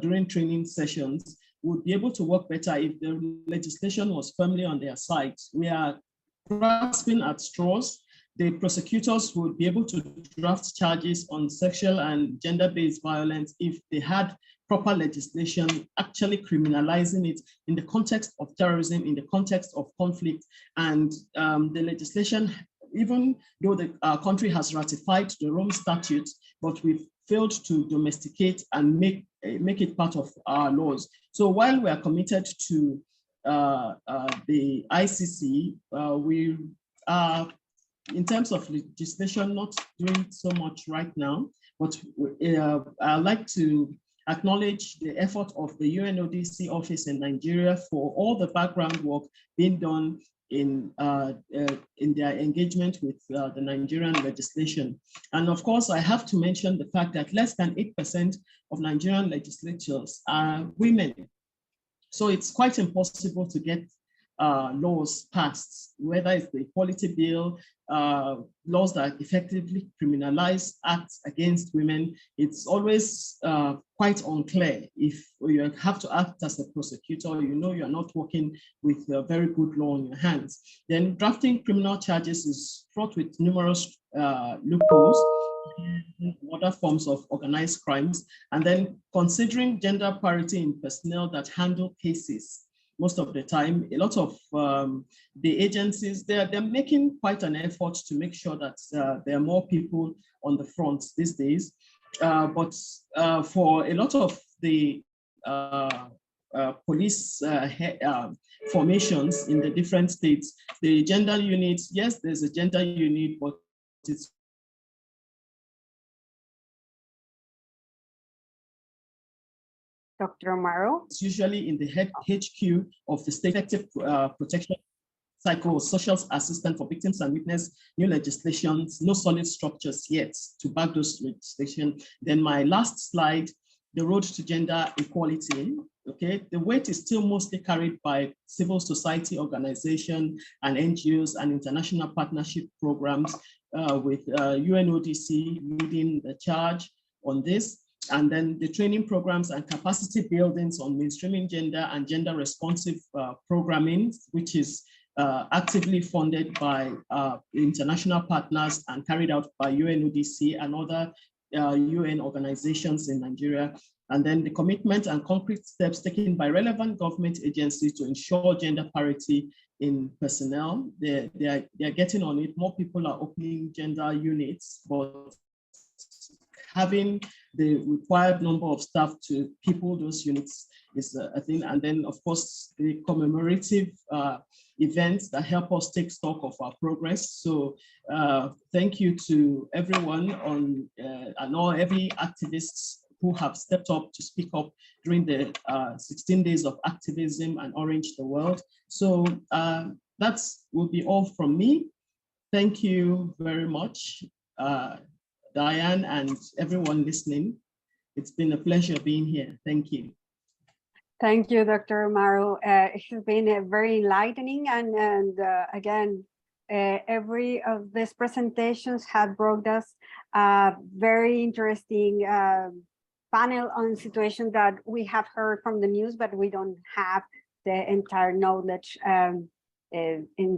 during training sessions would be able to work better if the legislation was firmly on their side. We are grasping at straws. The prosecutors would be able to draft charges on sexual and gender-based violence if they had proper legislation actually criminalizing it in the context of terrorism, in the context of conflict. And the legislation, even though the country has ratified the Rome Statute, but we've failed to domesticate and make it part of our laws. So while we are committed to the ICC, we are, in terms of legislation, not doing so much right now, but I'd like to acknowledge the effort of the UNODC office in Nigeria for all the background work being done in their engagement with the Nigerian legislation. And of course, I have to mention the fact that less than 8% of Nigerian legislatures are women. So it's quite impossible to get laws passed, whether it's the equality bill, laws that effectively criminalize acts against women. It's always quite unclear. If you have to act as a prosecutor, you know you're not working with a very good law in your hands. Then drafting criminal charges is fraught with numerous loopholes, other forms of organized crimes, and then considering gender parity in personnel that handle cases. Most of the time, a lot of the agencies, they're making quite an effort to make sure that there are more people on the front these days. But for a lot of the police formations in the different states, the gender units, yes, there's a gender unit, but it's Dr. Amaro? It's usually in the HQ of the State Effective Protection Psychosocial Assistant for Victims and Witness, new legislations, no solid structures yet to back those legislation. Then my last slide, the road to gender equality. Okay, the weight is still mostly carried by civil society organizations and NGOs and international partnership programs with UNODC leading the charge on this. And then the training programs and capacity buildings on mainstreaming gender and gender responsive programming, which is actively funded by international partners and carried out by UNODC and other UN organizations in Nigeria. And then the commitment and concrete steps taken by relevant government agencies to ensure gender parity in personnel. They're getting on it. More people are opening gender units, but having the required number of staff to people those units is a thing. And then, of course, the commemorative events that help us take stock of our progress. So thank you to everyone on and every activists who have stepped up to speak up during the 16 days of activism and Orange the World. So that will be all from me. Thank you very much, Diane and everyone listening. It's been a pleasure being here. Thank you. Thank you, Dr. Amaro. It has been very enlightening, and again, every of these presentations have brought us a very interesting panel on situations that we have heard from the news, but we don't have the entire knowledge in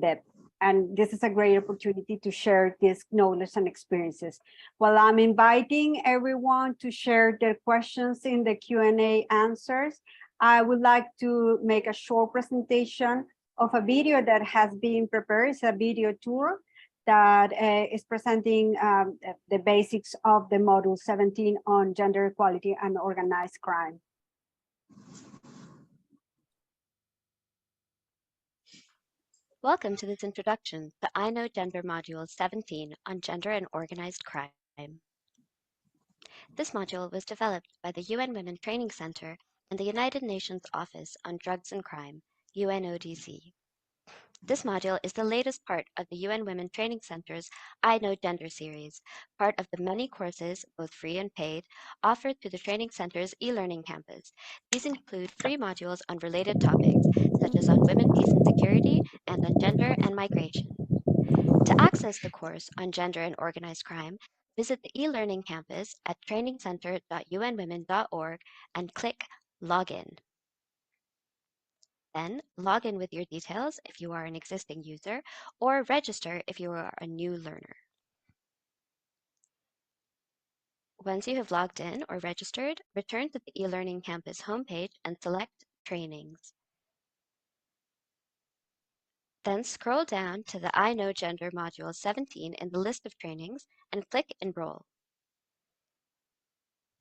depth. And this is a great opportunity to share this knowledge and experiences. While I'm inviting everyone to share their questions in the Q&A answers, I would like to make a short presentation of a video that has been prepared. It's a video tour that is presenting the basics of the Module 17 on gender equality and organized crime. Welcome to this introduction to I Know Gender Module 17 on gender and organized crime. This module was developed by the UNWomen Training Center and the United Nations Office on Drugs and Crime, UNODC. This module is the latest part of the UNWomen Training Center's I Know Gender series, part of the many courses, both free and paid, offered through the Training Center's e-learning campus. These include free modules on related topics, such as on women, peace and security, and on gender and migration. To access the course on gender and organized crime, visit the e-learning campus at trainingcenter.unwomen.org and click Login. Then log in with your details if you are an existing user, or register if you are a new learner. Once you have logged in or registered, return to the e-learning campus homepage and select Trainings. Then scroll down to the I Know Gender Module 17 in the list of trainings and click Enroll.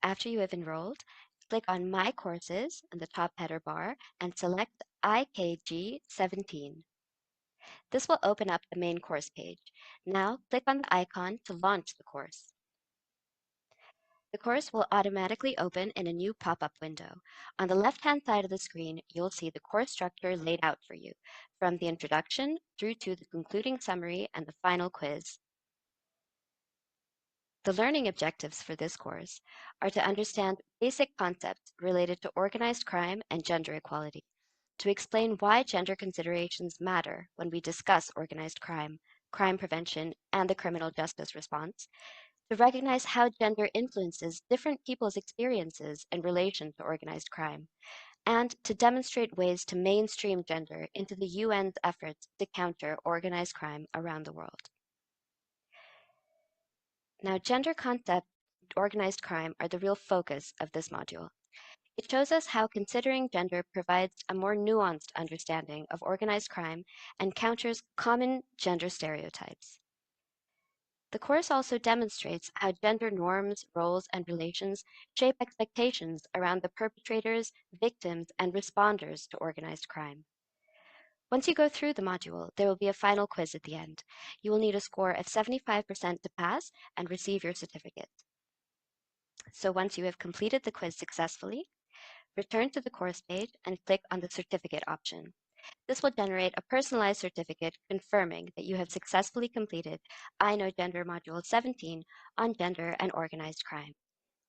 After you have enrolled, click on My Courses in the top header bar and select IKG 17. This will open up the main course page. Now click on the icon to launch the course. The course will automatically open in a new pop-up window. On the left-hand side of the screen, you'll see the course structure laid out for you, from the introduction through to the concluding summary and the final quiz. The learning objectives for this course are to understand basic concepts related to organized crime and gender equality, to explain why gender considerations matter when we discuss organized crime, crime prevention, and the criminal justice response, to recognize how gender influences different people's experiences in relation to organized crime, and to demonstrate ways to mainstream gender into the UN's efforts to counter organized crime around the world. Now, gender concept and organized crime are the real focus of this module. It shows us how considering gender provides a more nuanced understanding of organized crime and counters common gender stereotypes. The course also demonstrates how gender norms, roles, and relations shape expectations around the perpetrators, victims, and responders to organized crime. Once you go through the module, there will be a final quiz at the end. You will need a score of 75% to pass and receive your certificate. So once you have completed the quiz successfully, return to the course page and click on the certificate option. This will generate a personalized certificate confirming that you have successfully completed I Know Gender Module 17 on gender and organized crime.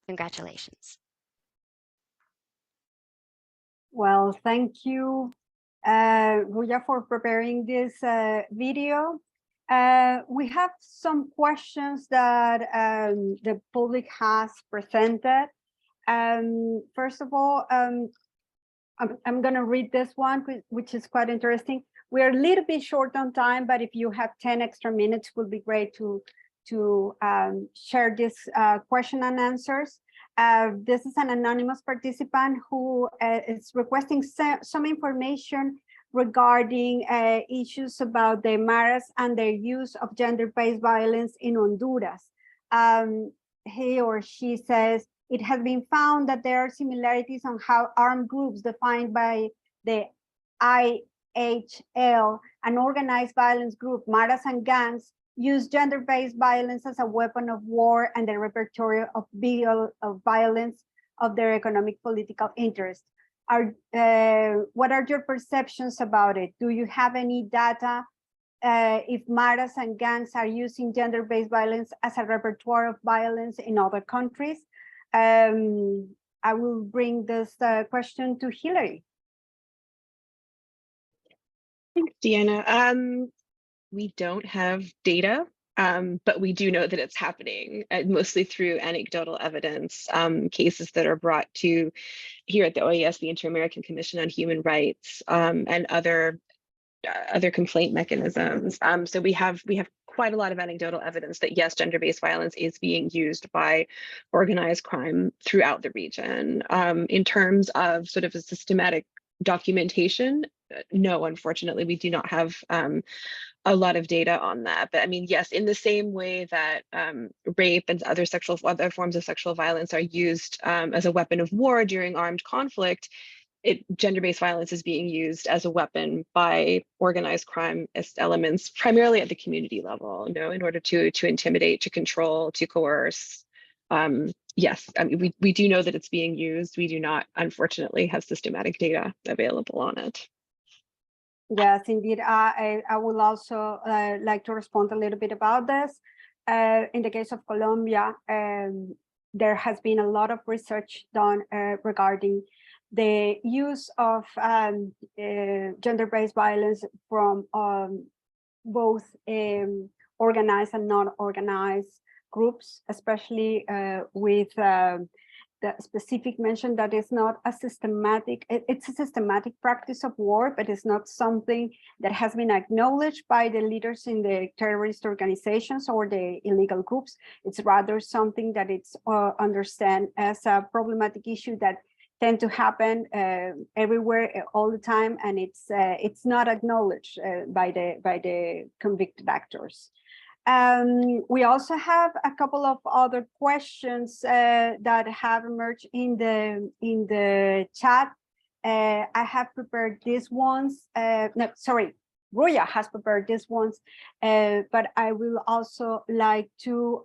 Congratulations. Well, thank you, Ruya, for preparing this video. We have some questions that the public has presented. First of all, I'm going to read this one, which is quite interesting. We are a little bit short on time, but if you have 10 extra minutes, it would be great to share this question and answers. This is an anonymous participant who is requesting some information regarding issues about the Maras and their use of gender-based violence in Honduras. He or she says, it has been found that there are similarities on how armed groups defined by the IHL, an organized violence group, Maras and gangs, use gender-based violence as a weapon of war and the repertoire of violence of their economic political interests. What are your perceptions about it? Do you have any data if Maras and gangs are using gender-based violence as a repertoire of violence in other countries? I will bring this question to Hillary. Thanks, Deanna. We don't have data, but we do know that it's happening, mostly through anecdotal evidence, cases that are brought to here at the OAS, the Inter-American Commission on Human Rights, and other complaint mechanisms. So we have quite a lot of anecdotal evidence that yes, gender-based violence is being used by organized crime throughout the region. In terms of sort of a systematic documentation, no, unfortunately, we do not have a lot of data on that. But I mean, yes, in the same way that rape and other forms of sexual violence are used as a weapon of war during armed conflict, gender-based violence is being used as a weapon by organized crime elements, primarily at the community level, in order to intimidate, to control, to coerce. Yes, I mean, we do know that it's being used. We do not, unfortunately, have systematic data available on it. Yes, indeed. I will also like to respond a little bit about this. In the case of Colombia, there has been a lot of research done regarding the use of gender-based violence from both organized and non-organized groups, especially with the specific mention that is not a systematic, it's a systematic practice of war, but it's not something that has been acknowledged by the leaders in the terrorist organizations or the illegal groups. It's rather something that it's understand as a problematic issue that tend to happen everywhere all the time, and it's not acknowledged by the convicted actors. We also have a couple of other questions that have emerged in the chat. I have prepared these ones. No, sorry, Ruya has prepared these ones, but I will also like to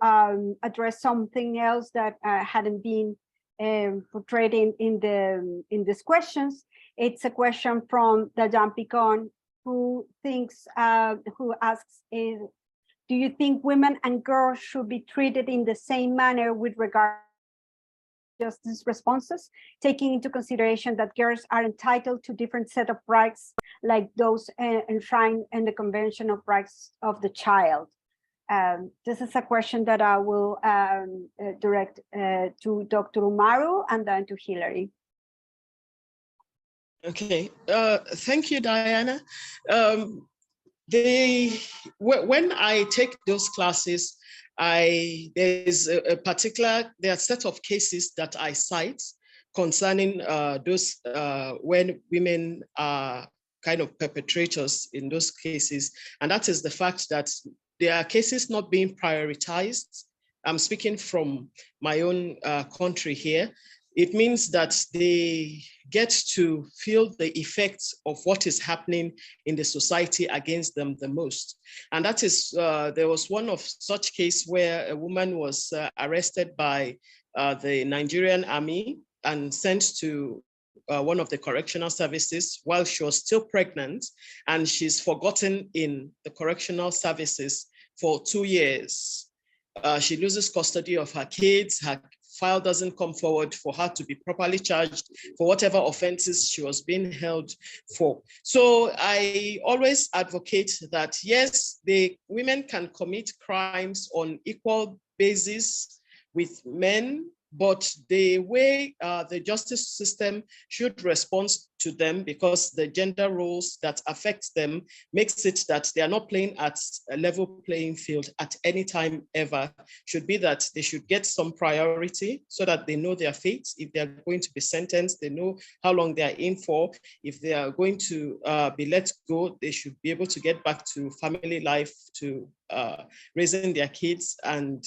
address something else that hadn't been portrayed in these questions. It's a question from Dajan Picon, who asks, do you think women and girls should be treated in the same manner with regard to justice responses, taking into consideration that girls are entitled to different set of rights like those enshrined in the Convention of Rights of the Child? This is a question that I will direct to Dr. Umaru and then to Hilary. Okay, thank you, Diana. When I take those classes, there's a particular, there are a set of cases that I cite concerning those when women are kind of perpetrators in those cases. And that is the fact that there are cases not being prioritized. I'm speaking from my own country here. It means that they get to feel the effects of what is happening in the society against them the most. And that is, there was one of such case where a woman was arrested by the Nigerian army and sent to one of the correctional services while she was still pregnant, and she's forgotten in the correctional services for 2 years. She loses custody of her kids, her file doesn't come forward for her to be properly charged for whatever offenses she was being held for. So I always advocate that, yes, the women can commit crimes on equal basis with men, but the way the justice system should respond to them, because the gender roles that affect them makes it that they are not playing at a level playing field at any time ever, should be that they should get some priority so that they know their fate. If they're going to be sentenced, they know how long they are in for. If they are going to be let go, they should be able to get back to family life, to raising their kids. And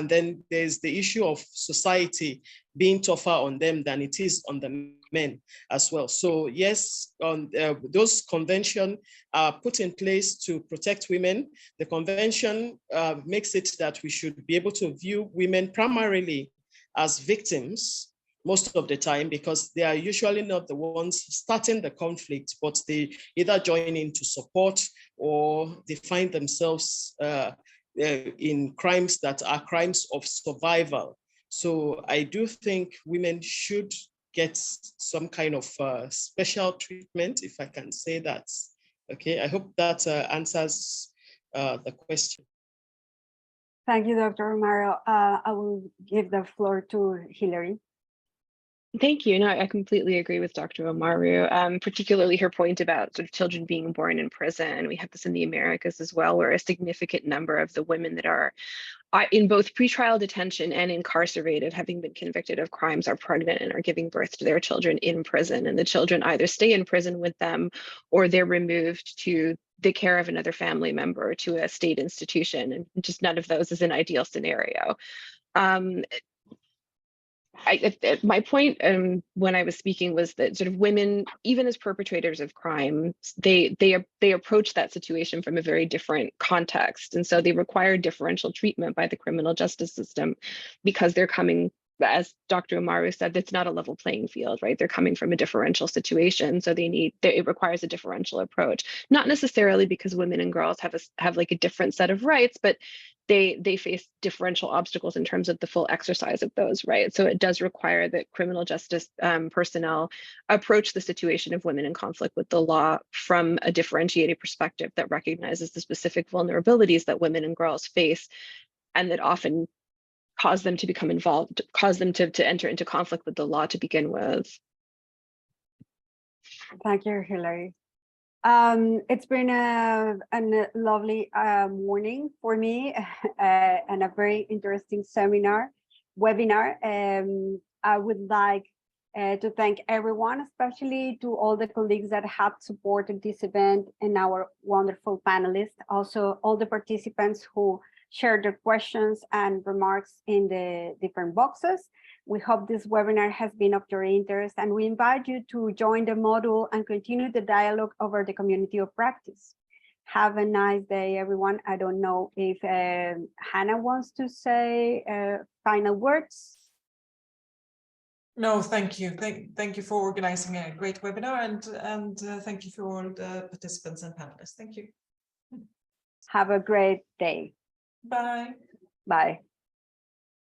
then there's the issue of society being tougher on them than it is on the men as well. So yes, on those conventions are put in place to protect women. The convention makes it that we should be able to view women primarily as victims most of the time, because they are usually not the ones starting the conflict, but they either join in to support or they find themselves in crimes that are crimes of survival. So I do think women should get some kind of special treatment, if I can say that. Okay, I hope that answers the question. Thank you, Dr. Romero. I will give the floor to Hilary. Thank you. No, I completely agree with Dr. Omaru, particularly her point about sort of children being born in prison. We have this in the Americas as well, where a significant number of the women that are in both pretrial detention and incarcerated, having been convicted of crimes, are pregnant and are giving birth to their children in prison. And the children either stay in prison with them or they're removed to the care of another family member, to a state institution. And just none of those is an ideal scenario. My point when I was speaking was that sort of women, even as perpetrators of crime, they approach that situation from a very different context. And so they require differential treatment by the criminal justice system because they're coming, as Dr. Umaru said, it's not a level playing field, right? They're coming from a differential situation. So it requires a differential approach, not necessarily because women and girls have like a different set of rights, but they face differential obstacles in terms of the full exercise of those rights. So it does require that criminal justice personnel approach the situation of women in conflict with the law from a differentiated perspective that recognizes the specific vulnerabilities that women and girls face, and that often cause them to become involved, cause them to enter into conflict with the law to begin with. Thank you, Hilary. It's been a lovely morning for me and a very interesting webinar. I would like to thank everyone, especially to all the colleagues that have supported this event and our wonderful panelists, also all the participants who share their questions and remarks in the different boxes. We hope this webinar has been of your interest, and we invite you to join the module and continue the dialogue over the community of practice. Have a nice day, everyone. I don't know if Hannah wants to say final words. No, thank you. Thank you for organizing a great webinar, and thank you for all the participants and panelists. Thank you. Have a great day. Bye. Bye.